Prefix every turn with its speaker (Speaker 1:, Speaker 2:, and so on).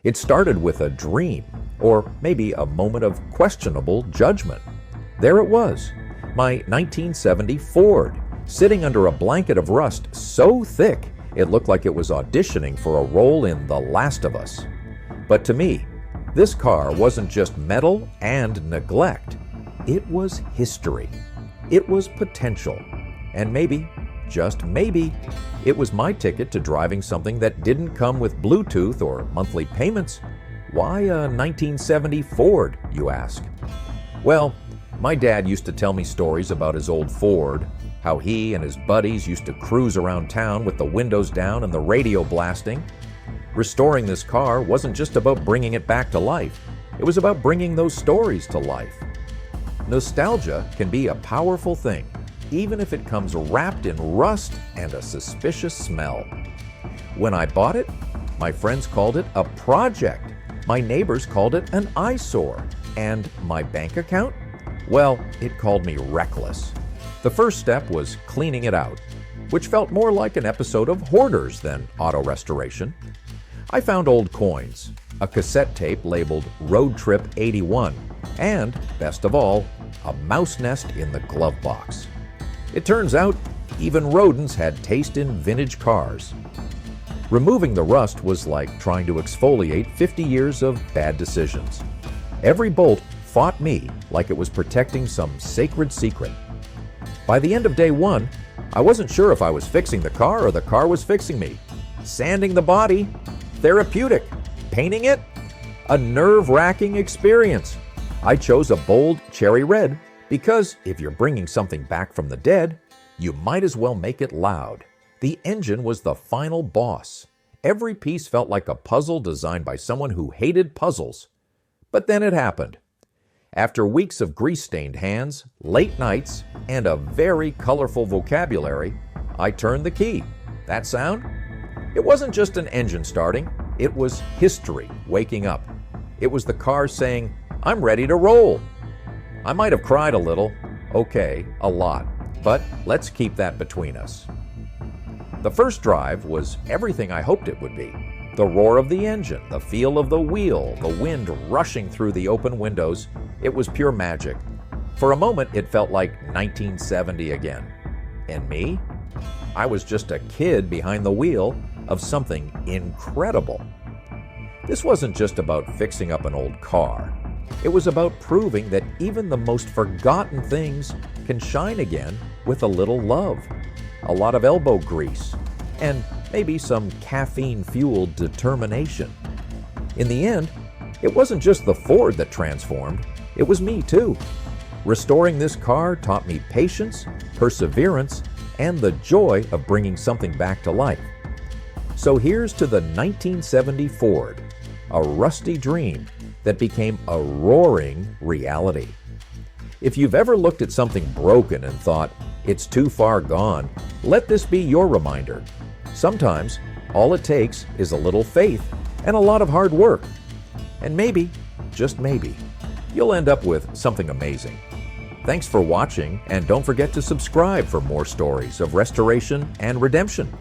Speaker 1: It started with a dream, or maybe a moment of questionable judgment. There it was, my 1970 Ford, sitting under a blanket of rust so thick it looked like it was auditioning for a role in The Last of Us. But to me, this car wasn't just metal and neglect. It was history. It was potential. And maybe, just maybe, it was my ticket to driving something that didn't come with Bluetooth or monthly payments. Why a 1970 Ford, you ask? Well, my dad used to tell me stories about his old Ford, how he and his buddies used to cruise around town with the windows down and the radio blasting. Restoring this car wasn't just about bringing it back to life. It was about bringing those stories to life. Nostalgia can be a powerful thing, even if it comes wrapped in rust and a suspicious smell. When I bought it, my friends called it a project. My neighbors called it an eyesore. And my bank account? Well, it called me reckless. The first step was cleaning it out, which felt more like an episode of Hoarders than auto restoration. I found old coins, a cassette tape labeled Road Trip 81, and, best of all, a mouse nest in the glove box. It turns out, even rodents had taste in vintage cars. Removing the rust was like trying to exfoliate 50 years of bad decisions. Every bolt fought me like it was protecting some sacred secret. By the end of day one, I wasn't sure if I was fixing the car or the car was fixing me. Sanding the body, therapeutic. Painting it, a nerve-wracking experience. I chose a bold cherry red because if you're bringing something back from the dead, you might as well make it loud. The engine was the final boss. Every piece felt like a puzzle designed by someone who hated puzzles. But then it happened. After weeks of grease-stained hands, late nights, and a very colorful vocabulary, I turned the key. That sound? It wasn't just an engine starting. It was history waking up. It was the car saying, "I'm ready to roll." I might have cried a little. Okay, a lot. But let's keep that between us. The first drive was everything I hoped it would be. The roar of the engine, the feel of the wheel, the wind rushing through the open windows. It was pure magic. For a moment, it felt like 1970 again. And me? I was just a kid behind the wheel of something incredible. This wasn't just about fixing up an old car. It was about proving that even the most forgotten things can shine again with a little love, a lot of elbow grease, and maybe some caffeine-fueled determination. In the end, it wasn't just the Ford that transformed, it was me too. Restoring this car taught me patience, perseverance, and the joy of bringing something back to life. So here's to the 1970 Ford, a rusty dream that became a roaring reality. If you've ever looked at something broken and thought, it's too far gone, let this be your reminder. Sometimes, all it takes is a little faith and a lot of hard work. And maybe, just maybe, you'll end up with something amazing. Thanks for watching, and don't forget to subscribe for more stories of restoration and redemption.